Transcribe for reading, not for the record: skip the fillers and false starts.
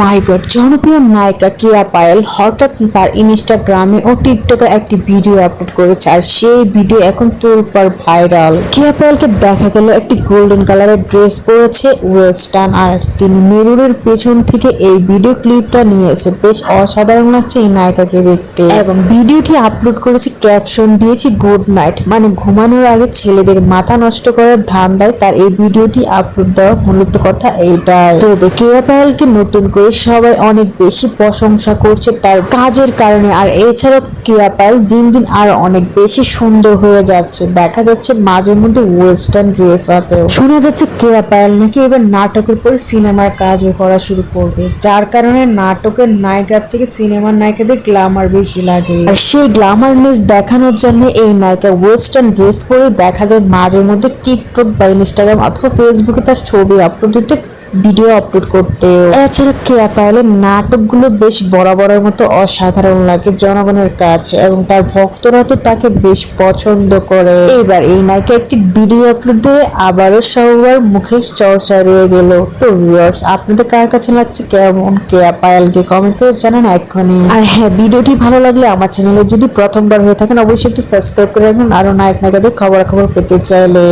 মাই god, জনপ্রিয় নায়িকা কেয়া পায়েল হঠাৎ তার ইনস্টাগ্রামে ও টিকটকে একটি ভিডিও আপলোড করেছে, আর সেই ভিডিও এখন তোলপাড় ভাইরাল। কেয়া পায়েলকে দেখা গেল একটি গোল্ডেন কালারের ড্রেস পরেছে ওয়েস্টার্ন, আর তিনি মিররের পেছন থেকে এই ভিডিও ক্লিপটা নিয়েছে। বেশ অসাধারণ লাগছে এই নায়িকাকে দেখতে, এবং ভিডিওটি আপলোড করেছে ক্যাপশন দিয়েছি গুড নাইট, মানে ঘুমানোর আগে ছেলেদের মাথা নষ্ট করার ধান্দায় তার এই ভিডিওটি আপলোড দেওয়া। মূলত কথা এইটাই। তবে কেয়া পায়েলকে নতুন করে সবাই অনেক বেশি প্রশংসা করছে তার কাজের কারণে, আর এছাড়াও কেয়া পায়েল দিন দিন আর অনেক বেশি সুন্দর হয়ে যাচ্ছে। দেখা যাচ্ছে মাঝে মধ্যে ওয়েস্টার্ন ড্রেস আপেও। শোনা যাচ্ছে কেয়া পায়েল নাকি এবার নাটকের পরে সিনেমার কাজও করা শুরু করবে, যার কারণে নাটকের নায়িকার থেকে সিনেমার নায়িকাদের গ্ল্যামার বেশি লাগে। আর সেই গ্ল্যামারনেস দেখানোর জন্য এই নায়িকা ওয়েস্টার্ন ড্রেস পরে দেখা যায় মাঝে মধ্যে টিকটক বা ইনস্টাগ্রাম অথবা ফেসবুকে তার ছবি আপলোড দিতে, ভিডিও আপলোড করতে। এছাড়া কেয়া পায়েলের নাটকগুলো বেশ বরাবরের মতো অসাধারণ লাগে জনগণের কাছে, এবং তার ভক্তরা তো তাকে বেশ পছন্দ করে। এবার এই নায়িকা একটি ভিডিও আপলোড দিয়ে আবারও সবার মুখে চর্চায় রয়ে গেল। তো ভিউয়ার্স, আপনাদের কার কাছে লাগছে কেমন কেয়া পায়েলকে কমেন্ট করে জানান এক্ষুনি। আর হ্যাঁ, ভিডিওটি ভালো লাগলে আমার চ্যানেলে যদি প্রথমবার হয়ে থাকেন অবশ্যই একটি সাবস্ক্রাইব করে রাখুন, আরো নায়ক নায়িকাদের খবরাখবর পেতে চাইলে।